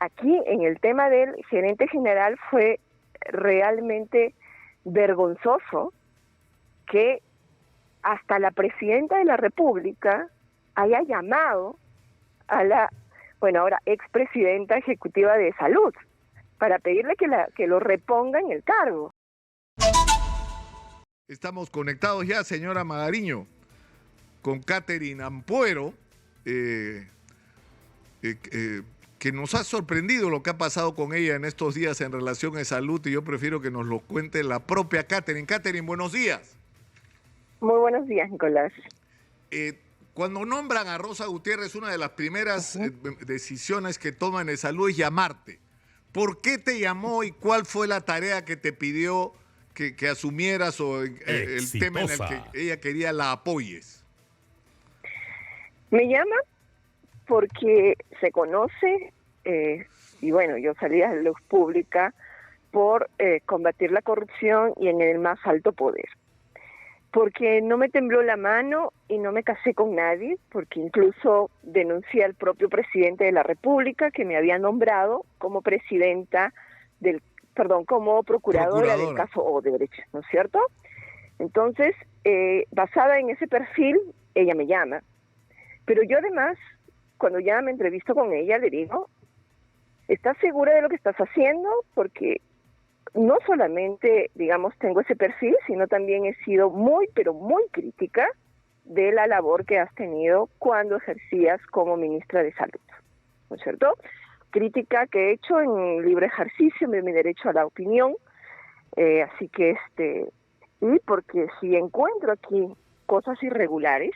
aquí en el tema del gerente general fue realmente vergonzoso que hasta la presidenta de la República haya llamado a la, bueno, ahora expresidenta ejecutiva de salud para pedirle que lo reponga en el cargo. Estamos conectados ya, señora Magariño, con Catherine Ampuero, que nos ha sorprendido lo que ha pasado con ella en estos días en relación a salud, y yo prefiero que nos lo cuente la propia Catherine. Catherine, buenos días. Muy buenos días, Nicolás. Cuando nombran a Rosa Gutiérrez, una de las primeras decisiones que toman en salud es llamarte. ¿Por qué te llamó y cuál fue la tarea que te pidió que asumieras o el tema en el que ella quería la apoyes? Me llama porque se conoce, y bueno, yo salí a la luz pública por combatir la corrupción y en el más alto poder. Porque no me tembló la mano y no me casé con nadie, porque incluso denuncié al propio presidente de la República que me había nombrado como como procuradora del caso Odebrecht, ¿no es cierto? Entonces, basada en ese perfil, ella me llama. Pero yo además, cuando ya me entrevisto con ella, le digo, ¿estás segura de lo que estás haciendo? Porque no solamente, digamos, tengo ese perfil, sino también he sido muy, pero muy crítica de la labor que has tenido cuando ejercías como ministra de Salud, ¿no es cierto? Crítica que he hecho en libre ejercicio de mi derecho a la opinión, así que y porque si encuentro aquí cosas irregulares,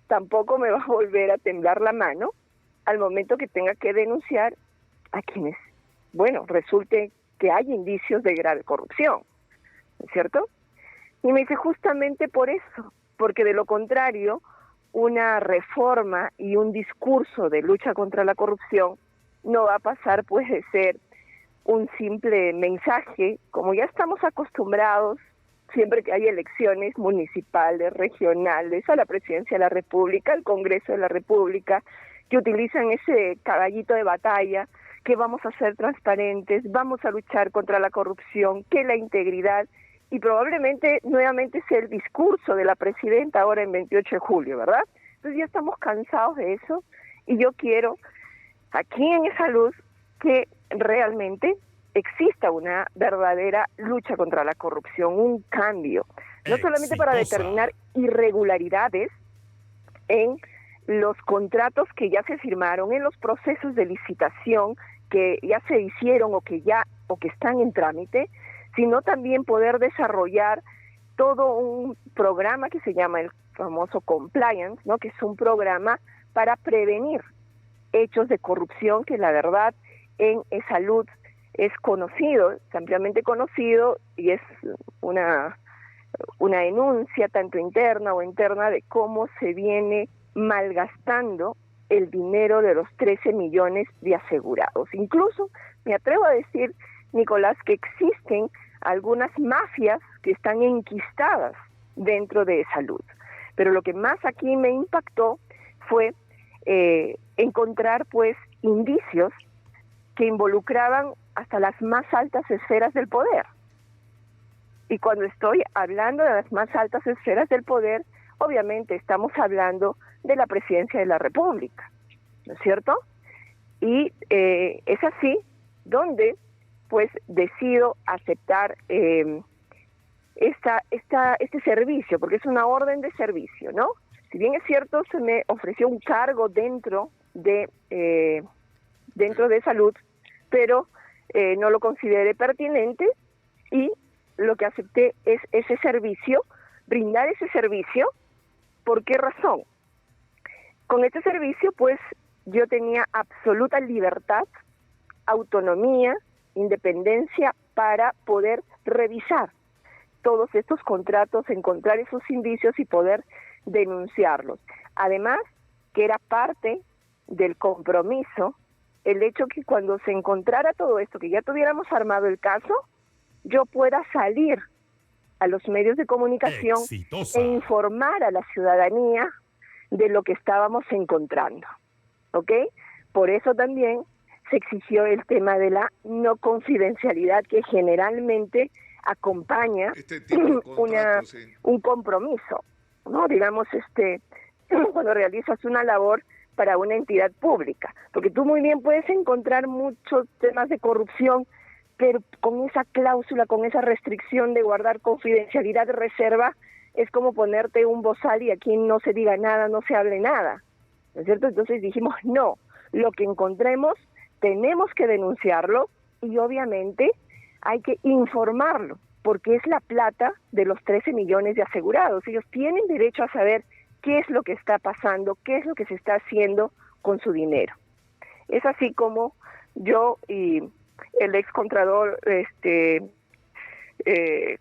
tampoco me va a volver a temblar la mano al momento que tenga que denunciar a quienes, bueno, resulte que hay indicios de grave corrupción, ¿no es cierto? Y me dice justamente por eso, porque de lo contrario, una reforma y un discurso de lucha contra la corrupción no va a pasar pues de ser un simple mensaje, como ya estamos acostumbrados siempre que hay elecciones municipales, regionales, a la presidencia de la República, al Congreso de la República, que utilizan ese caballito de batalla, que vamos a ser transparentes, vamos a luchar contra la corrupción, que la integridad, y probablemente nuevamente sea el discurso de la presidenta ahora en 28 de julio, ¿verdad? Entonces ya estamos cansados de eso, y yo quiero, aquí en Salud, que realmente exista una verdadera lucha contra la corrupción, un cambio, no solamente para determinar irregularidades en los contratos que ya se firmaron, en los procesos de licitación que ya se hicieron o que están en trámite, sino también poder desarrollar todo un programa que se llama el famoso compliance, ¿no? Que es un programa para prevenir hechos de corrupción que la verdad en salud es conocido, es ampliamente conocido, y es una denuncia tanto interna o interna de cómo se viene malgastando el dinero de los 13 millones de asegurados. Incluso me atrevo a decir, Nicolás, que existen algunas mafias que están enquistadas dentro de salud. Pero lo que más aquí me impactó fue encontrar pues indicios que involucraban hasta las más altas esferas del poder. Y cuando estoy hablando de las más altas esferas del poder, obviamente estamos hablando de la presidencia de la República, ¿no es cierto? Y es así donde pues decido aceptar este servicio, porque es una orden de servicio, ¿no? Si bien es cierto, se me ofreció un cargo dentro de salud, pero no lo consideré pertinente, y lo que acepté es ese servicio, brindar ese servicio. ¿Por qué razón? Con este servicio, pues, yo tenía absoluta libertad, autonomía, independencia para poder revisar todos estos contratos, encontrar esos indicios y poder denunciarlos. Además, que era parte del compromiso el hecho que cuando se encontrara todo esto, que ya tuviéramos armado el caso, yo pueda salir a los medios de comunicación e informar a la ciudadanía de lo que estábamos encontrando, ¿ok? Por eso también se exigió el tema de la no confidencialidad que generalmente acompaña este tipo de contratos, sí. un compromiso, ¿no? Digamos, cuando realizas una labor para una entidad pública, porque tú muy bien puedes encontrar muchos temas de corrupción, pero con esa cláusula, con esa restricción de guardar confidencialidad de reserva, es como ponerte un bozal y aquí no se diga nada, no se hable nada, ¿no es cierto? Entonces dijimos, no, lo que encontremos tenemos que denunciarlo y obviamente hay que informarlo, porque es la plata de los 13 millones de asegurados. Ellos tienen derecho a saber qué es lo que está pasando, qué es lo que se está haciendo con su dinero. Es así como yo y el excontrador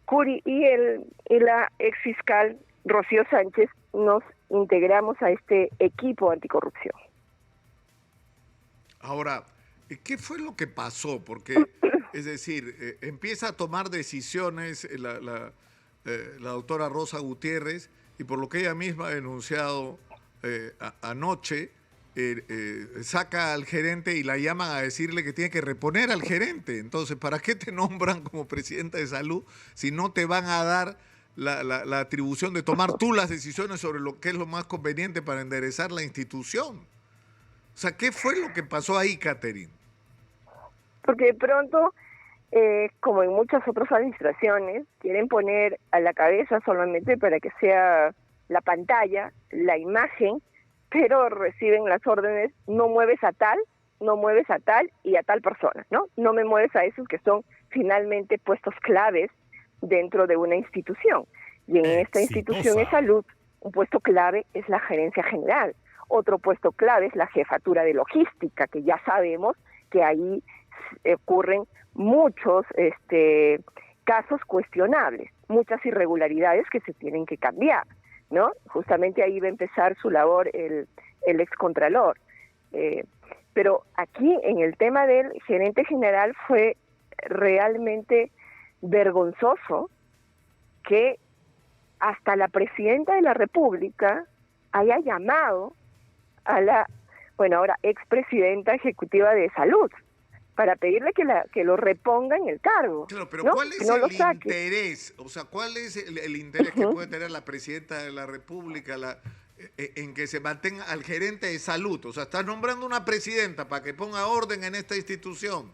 Curi y la exfiscal Rocío Sánchez nos integramos a este equipo anticorrupción. Ahora, ¿qué fue lo que pasó? Porque, es decir, empieza a tomar decisiones la doctora Rosa Gutiérrez, y por lo que ella misma ha denunciado anoche, saca al gerente y la llaman a decirle que tiene que reponer al gerente. Entonces, ¿para qué te nombran como presidenta de salud si no te van a dar la atribución de tomar tú las decisiones sobre lo que es lo más conveniente para enderezar la institución? O sea, ¿qué fue lo que pasó ahí, Catherine? Porque de pronto, como en muchas otras administraciones, quieren poner a la cabeza solamente para que sea la pantalla, la imagen, pero reciben las órdenes, no mueves a tal, no mueves a tal y a tal persona, ¿no? No me mueves a esos que son finalmente puestos claves dentro de una institución. Y en esta institución de salud, un puesto clave es la gerencia general. Otro puesto clave es la jefatura de logística, que ya sabemos que ahí ocurren muchos casos cuestionables, muchas irregularidades que se tienen que cambiar, ¿no? Justamente ahí va a empezar su labor el excontralor. Pero aquí, en el tema del gerente general, fue realmente vergonzoso que hasta la presidenta de la República haya llamado a la, ahora expresidenta ejecutiva de salud, para pedirle que lo reponga en el cargo. Claro, pero ¿no? ¿cuál es no el interés? O sea, ¿cuál es el interés que puede tener la presidenta de la República en que se mantenga al gerente de salud? O sea, estás nombrando una presidenta para que ponga orden en esta institución,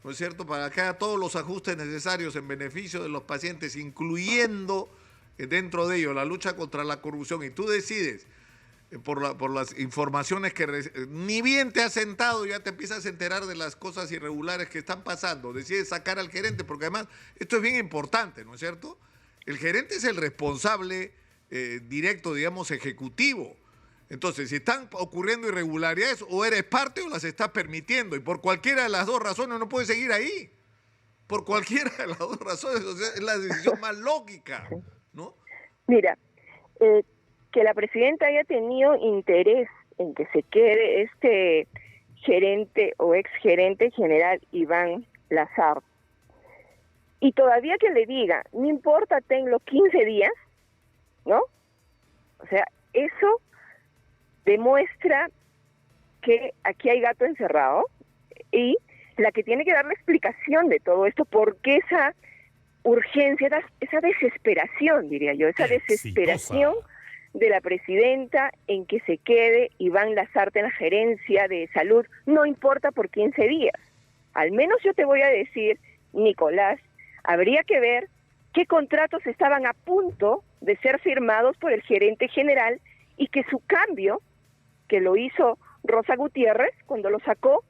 ¿no es cierto? Para que haga todos los ajustes necesarios en beneficio de los pacientes, incluyendo dentro de ello la lucha contra la corrupción, y tú decides por las informaciones que ni bien te has sentado, ya te empiezas a enterar de las cosas irregulares que están pasando, decides sacar al gerente, porque además esto es bien importante, ¿no es cierto? El gerente es el responsable directo, digamos, ejecutivo. Entonces, si están ocurriendo irregularidades, o eres parte o las estás permitiendo, y por cualquiera de las dos razones no puedes seguir ahí. Por cualquiera de las dos razones, o sea, es la decisión más lógica, ¿no? Mira, que la presidenta haya tenido interés en que se quede este gerente o exgerente general Iván Lazar, y todavía que le diga, no importa, tengo 15 días, ¿no? O sea, eso demuestra que aquí hay gato encerrado, y la que tiene que dar la explicación de todo esto, porque esa urgencia, esa desesperación, diría yo, esa desesperación de la presidenta en que se quede Iván Lazarte en la gerencia de salud, no importa por 15 días. Al menos yo te voy a decir, Nicolás, habría que ver qué contratos estaban a punto de ser firmados por el gerente general y que su cambio, que lo hizo Rosa Gutiérrez cuando lo sacó,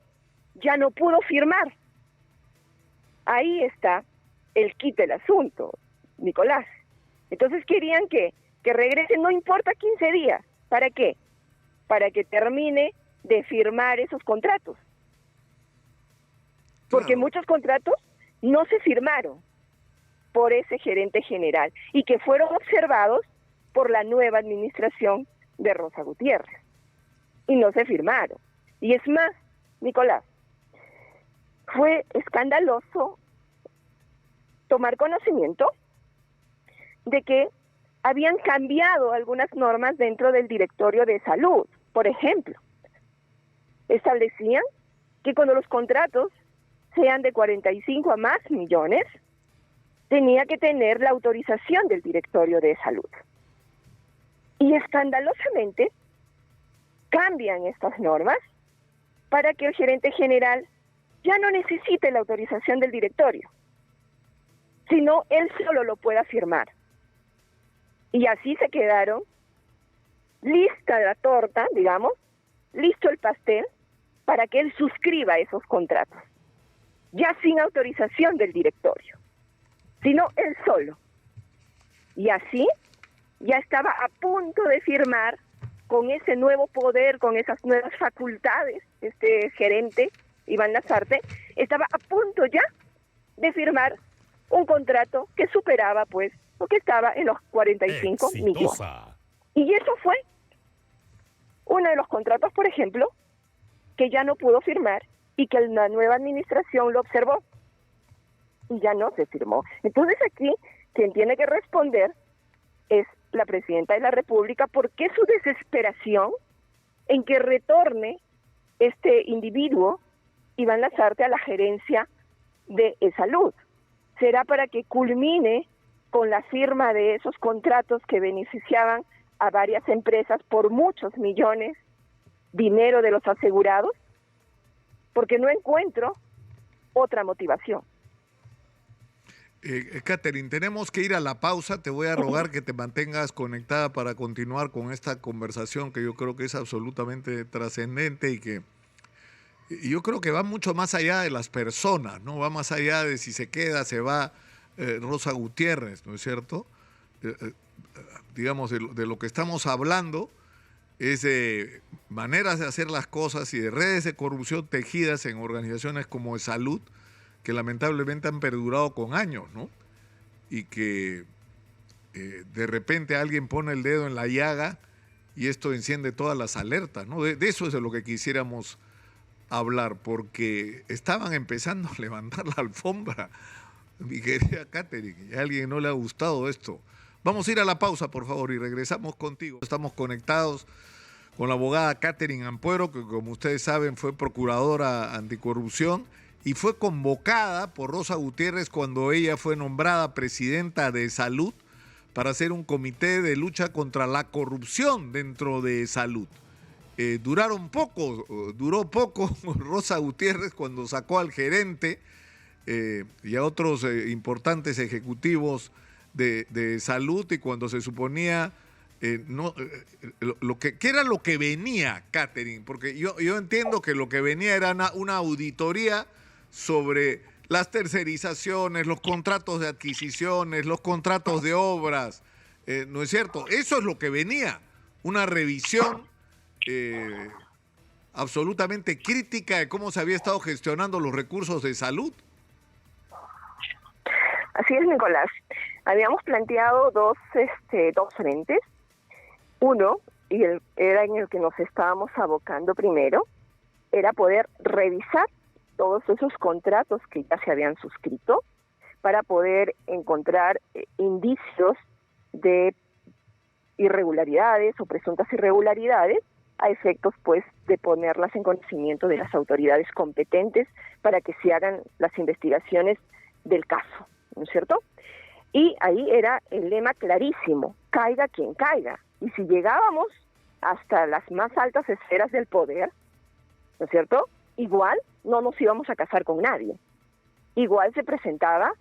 ya no pudo firmar. Ahí está el kit del asunto, Nicolás. Entonces querían que regrese, no importa 15 días. ¿Para qué? Para que termine de firmar esos contratos. Porque muchos contratos no se firmaron por ese gerente general y que fueron observados por la nueva administración de Rosa Gutiérrez. Y no se firmaron. Y es más, Nicolás, fue escandaloso tomar conocimiento de que habían cambiado algunas normas dentro del directorio de salud. Por ejemplo, establecían que cuando los contratos sean de 45 a más millones, tenía que tener la autorización del directorio de salud. Y escandalosamente cambian estas normas para que el gerente general ya no necesite la autorización del directorio, sino él solo lo pueda firmar. Y así se quedaron, lista la torta, digamos, listo el pastel, para que él suscriba esos contratos, ya sin autorización del directorio, sino él solo. Y así ya estaba a punto de firmar con ese nuevo poder, con esas nuevas facultades, este gerente, Iván Lasarte, estaba a punto ya de firmar un contrato que superaba, pues, lo que estaba en los 45 millones. Y eso fue uno de los contratos, por ejemplo, que ya no pudo firmar y que la nueva administración lo observó y ya no se firmó. Entonces aquí, quien tiene que responder es la presidenta de la República, porque su desesperación en que retorne este individuo, Iván Lasarte, a la gerencia de salud. Será para que culmine con la firma de esos contratos que beneficiaban a varias empresas por muchos millones, dinero de los asegurados, porque no encuentro otra motivación. Catherine, tenemos que ir a la pausa. Te voy a rogar que te mantengas conectada para continuar con esta conversación que yo creo que es absolutamente trascendente y yo creo que va mucho más allá de las personas, ¿no? Va más allá de si se queda, se va Rosa Gutiérrez, ¿no es cierto? Digamos, de lo que estamos hablando es de maneras de hacer las cosas y de redes de corrupción tejidas en organizaciones como de salud, que lamentablemente han perdurado con años, ¿no? Y que de repente alguien pone el dedo en la llaga y esto enciende todas las alertas, ¿no? De eso es de lo que quisiéramos hablar, porque estaban empezando a levantar la alfombra, mi querida Catherine, y a alguien no le ha gustado esto. Vamos a ir a la pausa, por favor, y regresamos contigo. Estamos conectados con la abogada Catherine Ampuero, que como ustedes saben fue procuradora anticorrupción y fue convocada por Rosa Gutiérrez cuando ella fue nombrada presidenta de Salud para hacer un comité de lucha contra la corrupción dentro de Salud. Duró poco Rosa Gutiérrez cuando sacó al gerente y a otros importantes ejecutivos de salud, y cuando se suponía ¿qué era lo que venía, Catherine? Porque yo entiendo que lo que venía era una auditoría sobre las tercerizaciones, los contratos de adquisiciones, los contratos de obras, ¿no es cierto? Eso es lo que venía, una revisión absolutamente crítica de cómo se había estado gestionando los recursos de salud. Así es, Nicolás. Habíamos planteado dos frentes. Uno, y era en el que nos estábamos abocando primero, era poder revisar todos esos contratos que ya se habían suscrito para poder encontrar indicios de irregularidades o presuntas irregularidades, a efectos pues de ponerlas en conocimiento de las autoridades competentes para que se hagan las investigaciones del caso, ¿no es cierto? Y ahí era el lema clarísimo: caiga quien caiga. Y si llegábamos hasta las más altas esferas del poder, ¿no es cierto?, igual no nos íbamos a casar con nadie. Igual se presentaba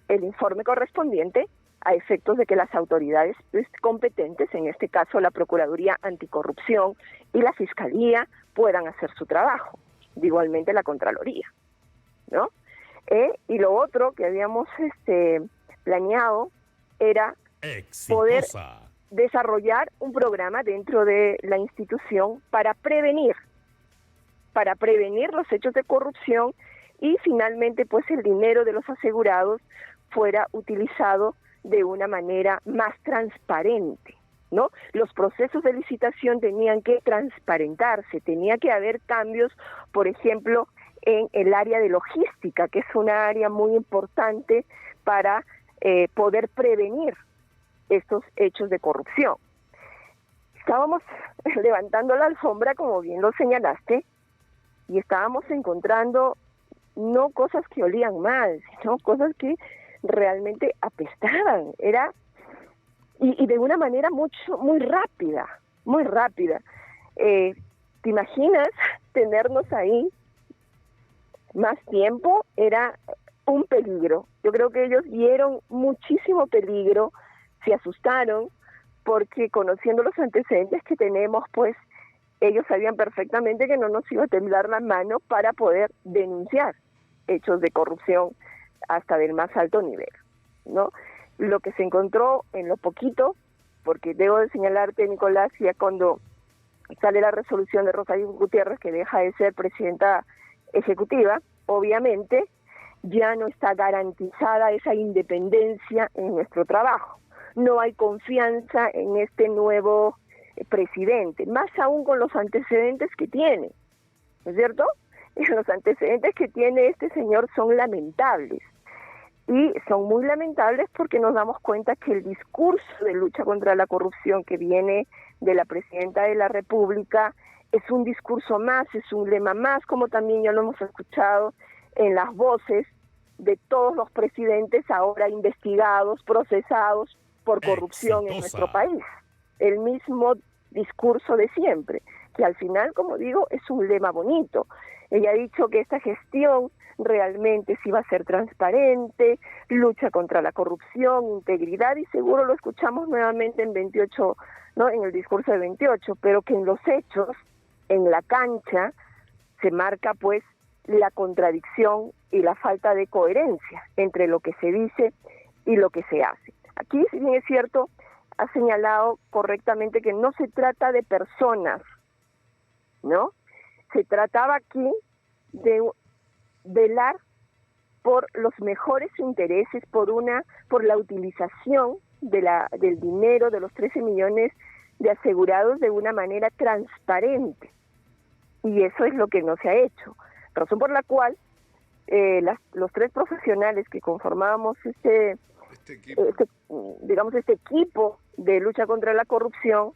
el informe correspondiente a efectos de que las autoridades competentes, en este caso la Procuraduría Anticorrupción y la Fiscalía, puedan hacer su trabajo. Igualmente la Contraloría, ¿no? Y lo otro que habíamos planeado era poder desarrollar un programa dentro de la institución para prevenir los hechos de corrupción y finalmente pues el dinero de los asegurados fuera utilizado de una manera más transparente, ¿no? Los procesos de licitación tenían que transparentarse, tenía que haber cambios, por ejemplo, en el área de logística, que es una área muy importante para poder prevenir estos hechos de corrupción. Estábamos levantando la alfombra, como bien lo señalaste, y estábamos encontrando no cosas que olían mal, sino cosas que realmente apestaban. Y de una manera muy rápida, muy rápida. ¿Te imaginas tenernos ahí más tiempo? Era un peligro. Yo creo que ellos vieron muchísimo peligro, se asustaron, porque conociendo los antecedentes que tenemos, pues ellos sabían perfectamente que no nos iba a temblar la mano para poder denunciar hechos de corrupción hasta del más alto nivel, ¿no? Lo que se encontró en lo poquito, porque debo de señalarte, Nicolás, ya cuando sale la resolución de Rosa Gutiérrez, que deja de ser presidenta ejecutiva, obviamente ya no está garantizada esa independencia en nuestro trabajo. No hay confianza en este nuevo presidente, más aún con los antecedentes que tiene, ¿no es cierto? Los antecedentes que tiene este señor son lamentables. Y son muy lamentables porque nos damos cuenta que el discurso de lucha contra la corrupción que viene de la presidenta de la República es un discurso más, es un lema más, como también ya lo hemos escuchado en las voces de todos los presidentes ahora investigados, procesados por corrupción en nuestro país. El mismo discurso de siempre, que al final, como digo, es un lema bonito. Ella ha dicho que esta gestión realmente sí va a ser transparente, lucha contra la corrupción, integridad, y seguro lo escuchamos nuevamente en 28, ¿no? En el discurso de 28, pero que en los hechos, en la cancha, se marca pues la contradicción y la falta de coherencia entre lo que se dice y lo que se hace. Aquí, si bien es cierto, ha señalado correctamente que no se trata de personas, ¿no? Se trataba aquí de velar por los mejores intereses, por la utilización del dinero de los 13 millones de asegurados de una manera transparente. Y eso es lo que no se ha hecho. Razón por la cual los tres profesionales que conformábamos este equipo de lucha contra la corrupción,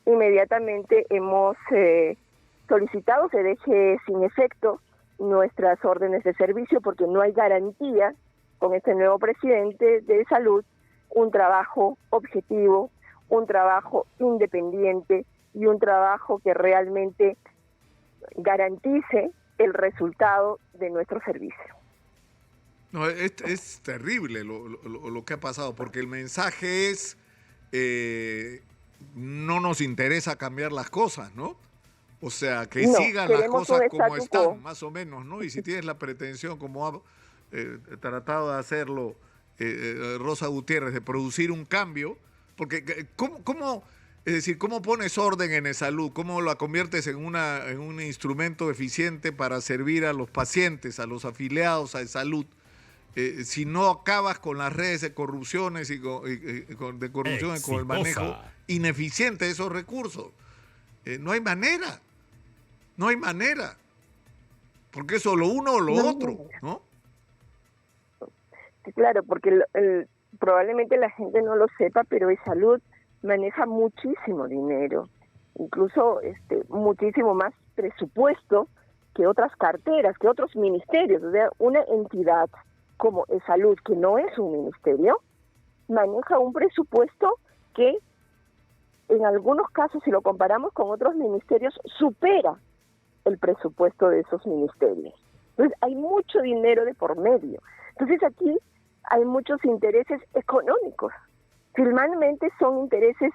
inmediatamente hemos solicitado se deje sin efecto nuestras órdenes de servicio, porque no hay garantía con este nuevo presidente de salud, un trabajo objetivo, un trabajo independiente y un trabajo que realmente garantice el resultado de nuestro servicio. No, es terrible lo que ha pasado, porque el mensaje es no nos interesa cambiar las cosas, ¿no? O sea, que sigan las cosas como están, más o menos, ¿no? Y si tienes la pretensión, como ha tratado de hacerlo Rosa Gutiérrez, de producir un cambio, porque ¿cómo pones orden en salud? ¿Cómo la conviertes en un instrumento eficiente para servir a los pacientes, a los afiliados a salud? Si no acabas con las redes de corrupciones y con el manejo ineficiente de esos recursos. No hay manera. No hay manera. Porque es solo uno o lo otro, ¿no? Sí, claro, porque probablemente la gente no lo sepa, pero salud maneja muchísimo dinero, incluso muchísimo más presupuesto que otras carteras, que otros ministerios. O sea, una entidad como salud, que no es un ministerio, maneja un presupuesto que en algunos casos, si lo comparamos con otros ministerios, supera el presupuesto de esos ministerios. Entonces, hay mucho dinero de por medio. Entonces, aquí hay muchos intereses económicos. Finalmente son intereses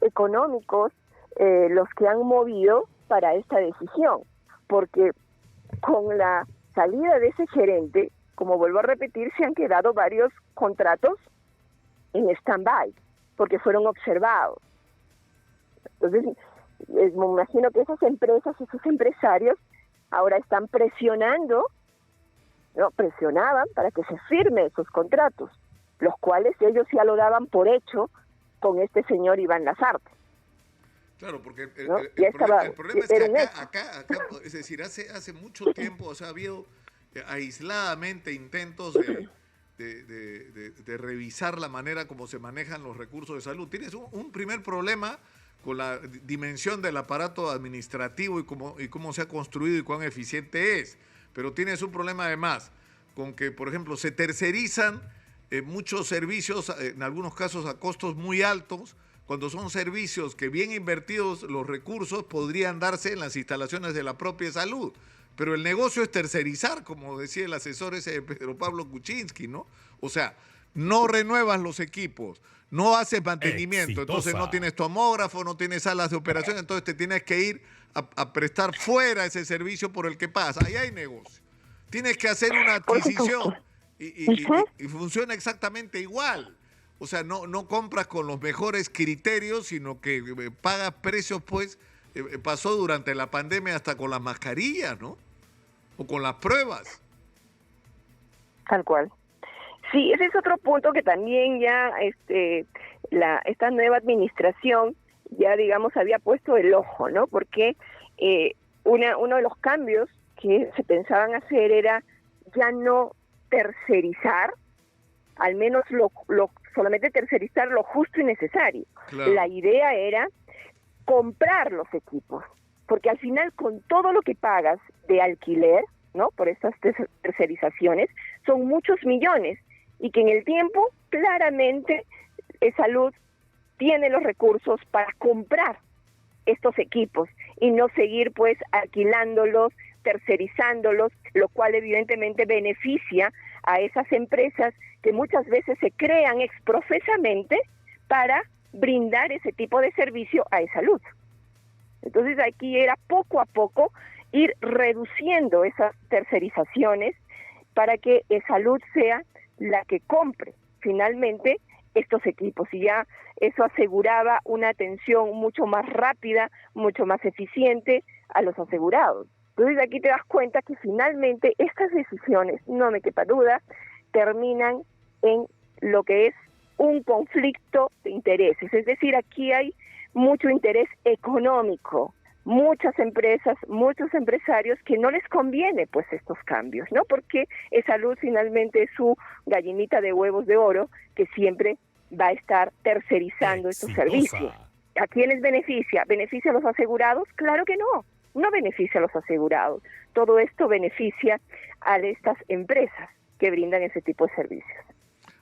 económicos los que han movido para esta decisión, porque con la salida de ese gerente, como vuelvo a repetir, se han quedado varios contratos en stand-by, porque fueron observados. Entonces, me imagino que esas empresas, esos empresarios, ahora están presionaban para que se firmen esos contratos, los cuales ellos ya lo daban por hecho con este señor Iván Lazarte. Claro, porque el problema es que acá, es decir, hace mucho tiempo, o sea, ha habido aisladamente intentos de revisar la manera como se manejan los recursos de salud. Tienes un primer problema con la dimensión del aparato administrativo y cómo se ha construido y cuán eficiente es. Pero tienes un problema además con que, por ejemplo, se tercerizan muchos servicios, en algunos casos a costos muy altos, cuando son servicios que bien invertidos los recursos podrían darse en las instalaciones de la propia salud. Pero el negocio es tercerizar, como decía el asesor ese de Pedro Pablo Kuczynski, ¿no? O sea, no renuevas los equipos, no haces mantenimiento, entonces no tienes tomógrafo, no tienes salas de operación, entonces te tienes que ir a prestar fuera ese servicio por el que pasa. Ahí hay negocio. Tienes que hacer una adquisición y funciona exactamente igual. O sea, no compras con los mejores criterios, sino que pagas precios, pues, pasó durante la pandemia hasta con las mascarillas, ¿no? O con las pruebas. Tal cual. Sí, ese es otro punto que también ya esta nueva administración ya, digamos, había puesto el ojo, ¿no? Porque uno de los cambios que se pensaban hacer era ya no tercerizar, al menos solamente tercerizar lo justo y necesario. Claro. La idea era comprar los equipos, porque al final con todo lo que pagas de alquiler, ¿no? Por estas tercerizaciones, son muchos millones, y que en el tiempo claramente Salud tiene los recursos para comprar estos equipos y no seguir pues alquilándolos, tercerizándolos, lo cual evidentemente beneficia a esas empresas que muchas veces se crean exprofesamente para brindar ese tipo de servicio a Salud. Entonces aquí era poco a poco ir reduciendo esas tercerizaciones para que Salud sea la que compre finalmente estos equipos, y ya eso aseguraba una atención mucho más rápida, mucho más eficiente a los asegurados. Entonces aquí te das cuenta que finalmente estas decisiones, no me quepa duda, terminan en lo que es un conflicto de intereses. Es decir, aquí hay mucho interés económico, muchas empresas, muchos empresarios que no les conviene pues estos cambios, ¿no? Porque Salud finalmente es su gallinita de huevos de oro que siempre va a estar tercerizando estos servicios. ¿A quiénes beneficia? ¿Beneficia a los asegurados? Claro que no beneficia a los asegurados. Todo esto beneficia a estas empresas que brindan ese tipo de servicios.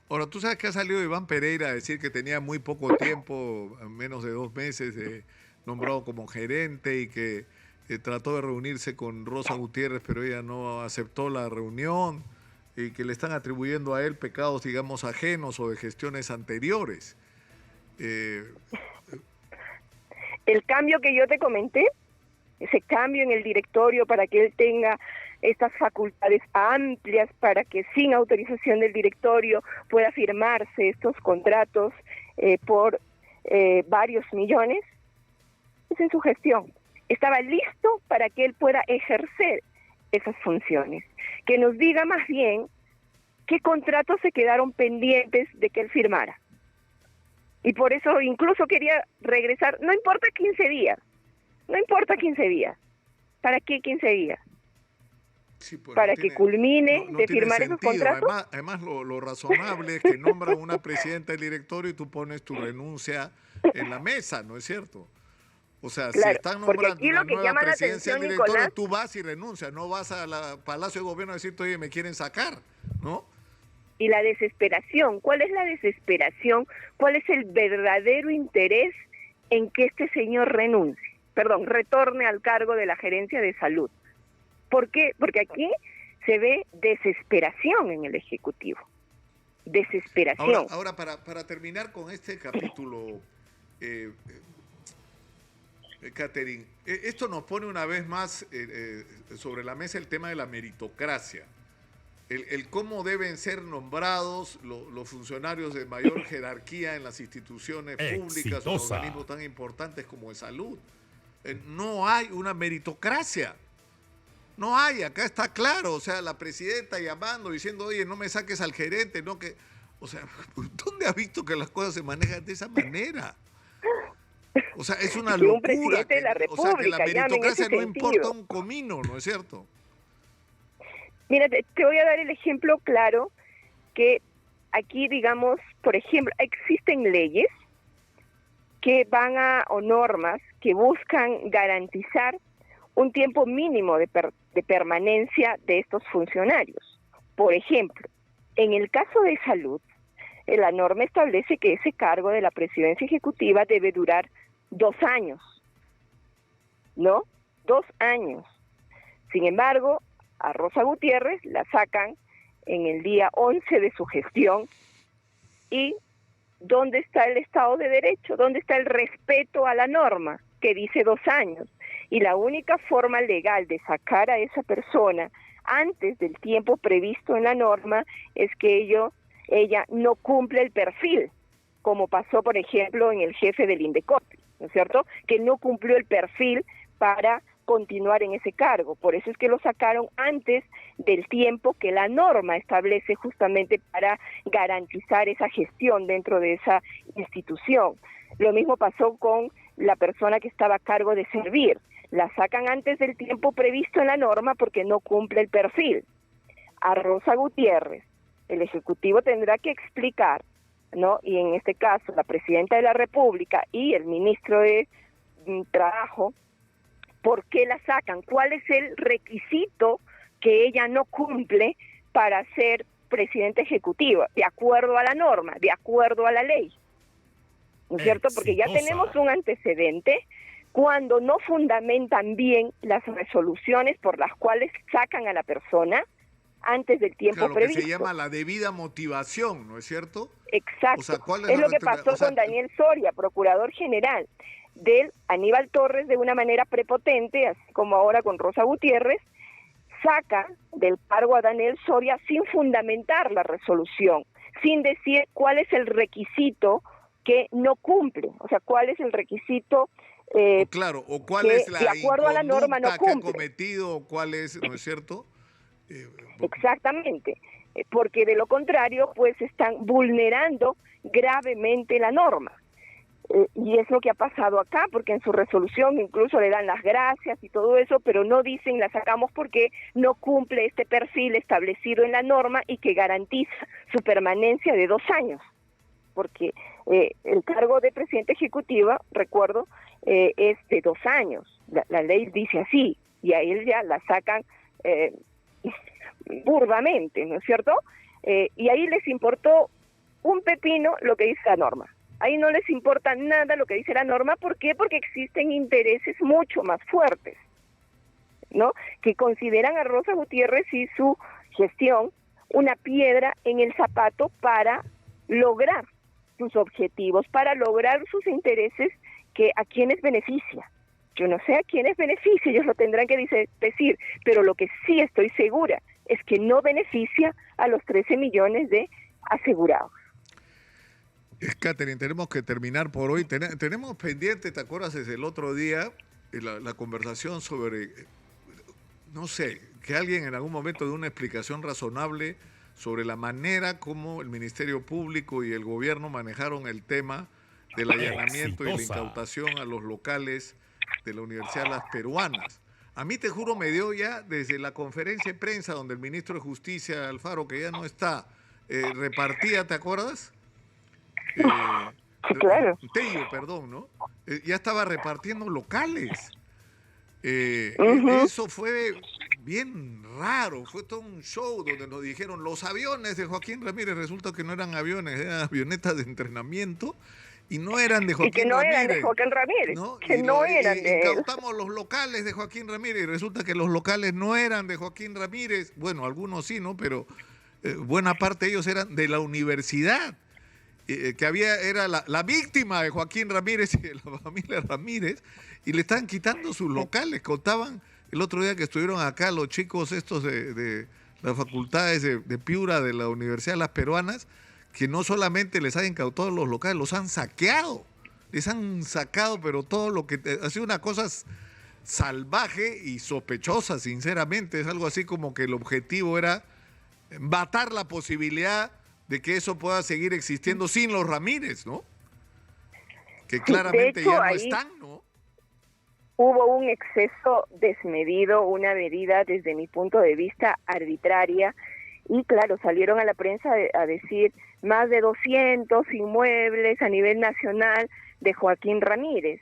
Ahora, tú sabes que ha salido Iván Pereira a decir que tenía muy poco tiempo, menos de 2 meses, nombrado como gerente, y que trató de reunirse con Rosa Gutiérrez, pero ella no aceptó la reunión, y que le están atribuyendo a él pecados, digamos, ajenos o de gestiones anteriores. El cambio que yo te comenté, ese cambio en el directorio para que él tenga estas facultades amplias para que sin autorización del directorio pueda firmarse estos contratos por varios millones, es en su gestión. Estaba listo para que él pueda ejercer esas funciones. Que nos diga más bien qué contratos se quedaron pendientes de que él firmara. Y por eso incluso quería regresar, no importa 15 días. ¿Para qué 15 días? Sí, pues para que culmine de firmar esos contratos. Además lo razonable es que nombran una presidenta del directorio y tú pones tu renuncia en la mesa, ¿no es cierto? O sea, claro, si están nombrando una nueva presidencia del directorio, Nicolás, tú vas y renuncias, no vas a Palacio de Gobierno a decirte, oye, me quieren sacar, ¿no? Y la desesperación, ¿cuál es la desesperación? ¿Cuál es el verdadero interés en que este señor retorne al cargo de la gerencia de salud? ¿Por qué? Porque aquí se ve desesperación en el Ejecutivo. Desesperación. Ahora para terminar con este capítulo, Catherine, esto nos pone una vez más sobre la mesa el tema de la meritocracia. El cómo deben ser nombrados los funcionarios de mayor jerarquía en las instituciones públicas o en organismos tan importantes como de salud. No hay una meritocracia. No hay, acá está claro, o sea, la presidenta llamando, diciendo, oye, no me saques al gerente, no que... O sea, ¿dónde has visto que las cosas se manejan de esa manera? O sea, es una locura. Presidente de la República, o sea, que la meritocracia no importa un comino, ¿no es cierto? Mira, te voy a dar el ejemplo claro que aquí, digamos, por ejemplo, existen leyes o normas que buscan garantizar un tiempo mínimo de permanencia de estos funcionarios. Por ejemplo, en el caso de salud, la norma establece que ese cargo de la presidencia ejecutiva debe durar 2 años, ¿no? 2 años. Sin embargo, a Rosa Gutiérrez la sacan en el día 11 de su gestión. ¿Y dónde está el Estado de Derecho? ¿Dónde está el respeto a la norma que dice 2 años? Y la única forma legal de sacar a esa persona antes del tiempo previsto en la norma es que ella no cumple el perfil, como pasó, por ejemplo, en el jefe del Indecopi, ¿no es cierto? Que no cumplió el perfil para continuar en ese cargo. Por eso es que lo sacaron antes del tiempo que la norma establece justamente para garantizar esa gestión dentro de esa institución. Lo mismo pasó con la persona que estaba a cargo de servir. La sacan antes del tiempo previsto en la norma porque no cumple el perfil. A Rosa Gutiérrez, el Ejecutivo tendrá que explicar, ¿no? Y en este caso, la Presidenta de la República y el Ministro de Trabajo, ¿por qué la sacan? ¿Cuál es el requisito que ella no cumple para ser Presidenta Ejecutiva? De acuerdo a la norma, de acuerdo a la ley, ¿no es cierto? Porque ya tenemos un antecedente cuando no fundamentan bien las resoluciones por las cuales sacan a la persona antes del tiempo previsto. Que se llama la debida motivación, ¿no es cierto? Exacto. O sea, es lo que pasó con Daniel Soria, procurador general del Aníbal Torres, de una manera prepotente, así como ahora con Rosa Gutiérrez, saca del cargo a Daniel Soria sin fundamentar la resolución, sin decir cuál es el requisito que no cumple, o sea, cuál es el requisito o cuál es la de acuerdo a la norma no cumple. Que ha cometido, cuál es, ¿no es cierto? Exactamente, porque de lo contrario, pues están vulnerando gravemente la norma. Y es lo que ha pasado acá, porque en su resolución incluso le dan las gracias y todo eso, pero no dicen la sacamos porque no cumple este perfil establecido en la norma y que garantiza su permanencia de 2 años. Porque el cargo de presidente ejecutiva, recuerdo, es de 2 años. La ley dice así, y a él ya la sacan burdamente, ¿no es cierto? Y ahí les importó un pepino lo que dice la norma. Ahí no les importa nada lo que dice la norma. ¿Por qué? Porque existen intereses mucho más fuertes, ¿no? Que consideran a Rosa Gutiérrez y su gestión una piedra en el zapato para lograr sus objetivos, para lograr sus intereses, que a quienes beneficia. Yo no sé a quiénes beneficia, ellos lo tendrán que decir, pero lo que sí estoy segura es que no beneficia a los 13 millones de asegurados. Catherine, tenemos que terminar por hoy. Tenemos pendiente, ¿te acuerdas? Desde el otro día, la conversación sobre, no sé, que alguien en algún momento dé una explicación razonable sobre la manera como el Ministerio Público y el gobierno manejaron el tema del allanamiento y la incautación a los locales de la Universidad de las Peruanas. A mí, te juro, me dio ya desde la conferencia de prensa donde el ministro de Justicia, Alfaro, que ya no está, repartía, ¿te acuerdas? Claro. Tello, perdón, ¿no? Ya estaba repartiendo locales. Eso fue bien raro, fue todo un show donde nos dijeron los aviones de Joaquín Ramírez, resulta que no eran aviones, eran avionetas de entrenamiento y no eran de Joaquín Ramírez. Y que no eran de Joaquín Ramírez, ¿no? Que no eran de él. Incautamos los locales de Joaquín Ramírez y resulta que los locales no eran de Joaquín Ramírez, bueno, algunos sí, ¿no? Pero buena parte de ellos eran de la universidad. Que era la víctima de Joaquín Ramírez y de la familia Ramírez, y le estaban quitando sus locales. Contaban el otro día que estuvieron acá los chicos estos de las facultades de Piura, de la Universidad de las Peruanas, que no solamente les han incautado los locales, los han saqueado. Les han sacado, pero todo lo que... Ha sido una cosa salvaje y sospechosa, sinceramente. Es algo así como que el objetivo era matar la posibilidad de que eso pueda seguir existiendo sin los Ramírez, ¿no? Que claramente hecho, ya no están, ¿no? Hubo un exceso desmedido, una medida desde mi punto de vista arbitraria, Y claro, salieron a la prensa a decir más de 200 inmuebles a nivel nacional de Joaquín Ramírez,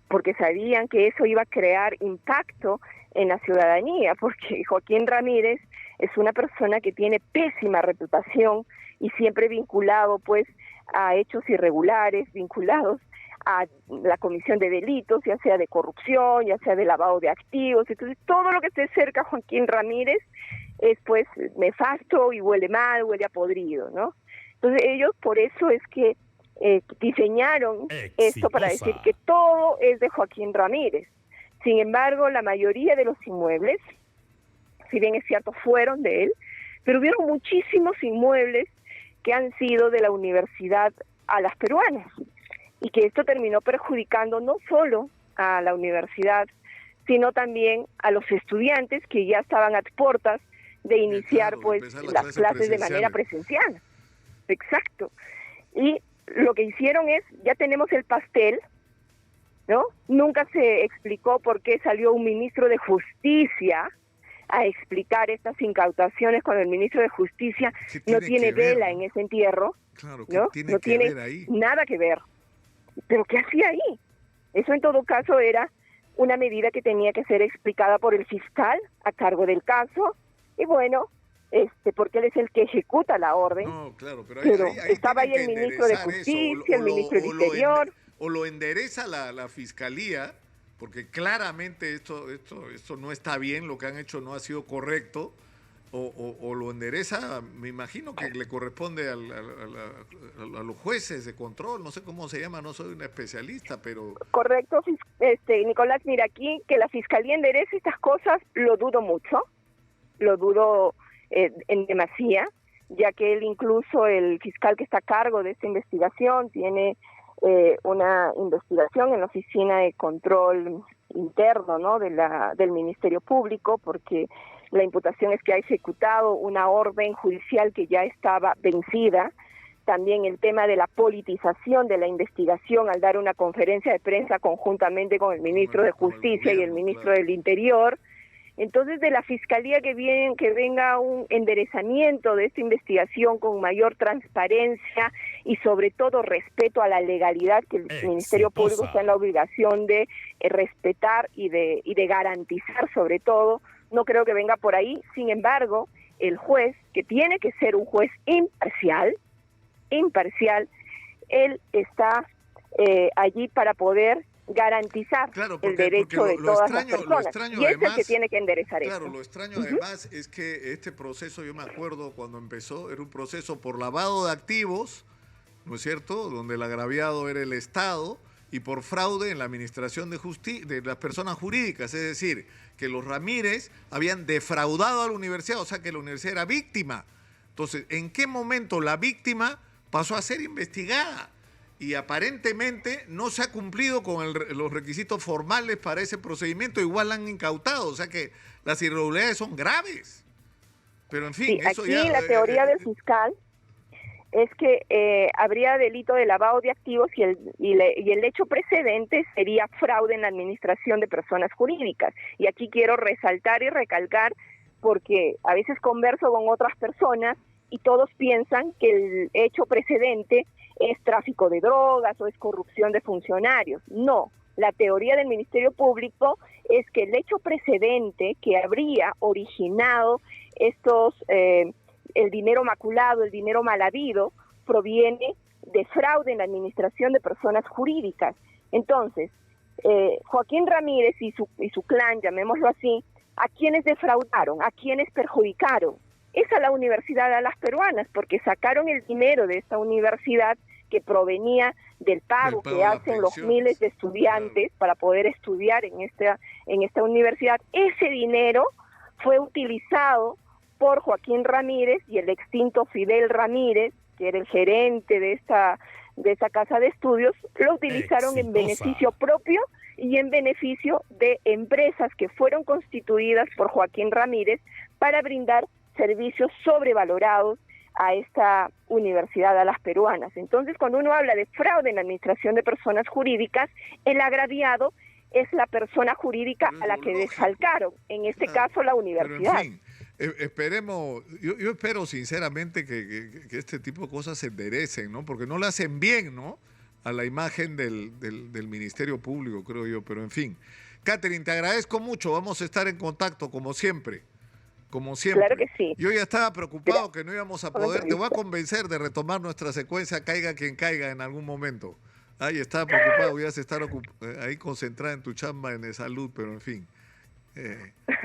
porque sabían que eso iba a crear impacto en la ciudadanía, porque Joaquín Ramírez es una persona que tiene pésima reputación y siempre vinculado pues a hechos irregulares, vinculados a la comisión de delitos, ya sea de corrupción, ya sea de lavado de activos. Entonces todo lo que esté cerca a Joaquín Ramírez es pues nefasto y huele mal, huele a podrido, ¿no? Entonces ellos por eso es que diseñaron esto para decir que todo es de Joaquín Ramírez. Sin embargo, la mayoría de los inmuebles, si bien es cierto, fueron de él, pero hubieron muchísimos inmuebles que han sido de la universidad a las peruanas, y que esto terminó perjudicando no solo a la universidad, sino también a los estudiantes que ya estaban a puertas de iniciar pues las clases de manera presencial. Exacto. Y lo que hicieron es, ya tenemos el pastel, ¿no? Nunca se explicó por qué salió un ministro de Justicia a explicar estas incautaciones cuando el ministro de Justicia no tiene vela en ese entierro, claro, ¿no? No tiene nada que ver. ¿Pero qué hacía ahí? Eso en todo caso era una medida que tenía que ser explicada por el fiscal a cargo del caso, y bueno, porque él es el que ejecuta la orden. No, claro, pero ahí estaba ahí el ministro de Justicia, el ministro del Interior. O lo endereza la fiscalía, porque claramente esto no está bien, lo que han hecho no ha sido correcto, o lo endereza, me imagino que le corresponde a los jueces de control, no sé cómo se llama, no soy un especialista, pero... Correcto, Nicolás, mira, aquí que la fiscalía enderece estas cosas, lo dudo mucho, lo dudo en demasía, ya que él, incluso el fiscal que está a cargo de esta investigación, tiene una investigación en la Oficina de Control Interno, ¿no?, del Ministerio Público, porque la imputación es que ha ejecutado una orden judicial que ya estaba vencida. También el tema de la politización de la investigación al dar una conferencia de prensa conjuntamente con el ministro de Justicia y el ministro del Interior. Entonces, de la Fiscalía que venga un enderezamiento de esta investigación con mayor transparencia y sobre todo respeto a la legalidad que el Ministerio Público está en la obligación de respetar y de garantizar sobre todo. No creo que venga por ahí. Sin embargo, el juez, que tiene que ser un juez imparcial, él está allí para poder garantizar el derecho de todas las personas. Y es el que tiene que enderezar eso. Claro, lo extraño además es que este proceso, yo me acuerdo cuando empezó, era un proceso por lavado de activos, ¿no es cierto?, donde el agraviado era el Estado, y por fraude en la administración de las personas jurídicas, es decir, que los Ramírez habían defraudado a la universidad, o sea que la universidad era víctima. Entonces, ¿en qué momento la víctima pasó a ser investigada? Y aparentemente no se ha cumplido con los requisitos formales para ese procedimiento, igual la han incautado, o sea que las irregularidades son graves. Pero en fin, sí, eso aquí ya... la teoría del fiscal es que habría delito de lavado de activos y el hecho precedente sería fraude en la administración de personas jurídicas. Y aquí quiero resaltar y recalcar, porque a veces converso con otras personas y todos piensan que el hecho precedente es tráfico de drogas o es corrupción de funcionarios. No, la teoría del Ministerio Público es que el hecho precedente que habría originado el dinero maculado, el dinero mal habido, proviene de fraude en la administración de personas jurídicas. Entonces, Joaquín Ramírez y su clan, llamémoslo así, ¿a quiénes defraudaron? ¿A quiénes perjudicaron? Es a la universidad, a las peruanas, porque sacaron el dinero de esta universidad que provenía del pago que hacen los miles de estudiantes para poder estudiar en esta universidad. Ese dinero fue utilizado por Joaquín Ramírez y el extinto Fidel Ramírez, que era el gerente de esta casa de estudios, lo utilizaron en beneficio propio y en beneficio de empresas que fueron constituidas por Joaquín Ramírez para brindar servicios sobrevalorados a esta universidad, a las peruanas. Entonces, cuando uno habla de fraude en la administración de personas jurídicas, el agraviado es la persona jurídica a la que desfalcaron, en este caso la universidad. Pero en fin, Esperemos, yo espero sinceramente que este tipo de cosas se enderecen, ¿no? Porque no le hacen bien, ¿no? A la imagen del Ministerio Público, creo yo, pero en fin. Catherine, te agradezco mucho, vamos a estar en contacto, como siempre. Como siempre. Claro que sí. Yo ya estaba preocupado que no íbamos a poder. Te voy a convencer de retomar nuestra secuencia, caiga quien caiga en algún momento. Ay, estaba preocupado, voy a estar ahí concentrada en tu chamba en salud, pero en fin.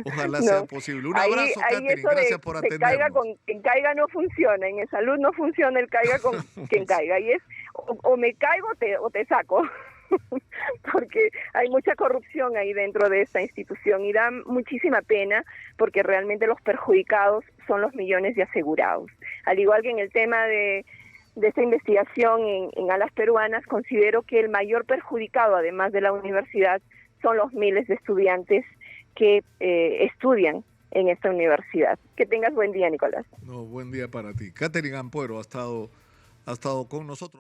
Ojalá sea posible. Un abrazo, Catherine, gracias por atendernos. Quien caiga no funciona, en salud no funciona el caiga con quien caiga, y es o me caigo o te saco, porque hay mucha corrupción ahí dentro de esta institución y da muchísima pena porque realmente los perjudicados son los millones de asegurados. Al igual que en el tema de esta investigación en Alas Peruanas, considero que el mayor perjudicado, además de la universidad, son los miles de estudiantes que estudian en esta universidad. Que tengas buen día, Nicolás. No, buen día para ti. Catherine Ampuero ha estado con nosotros.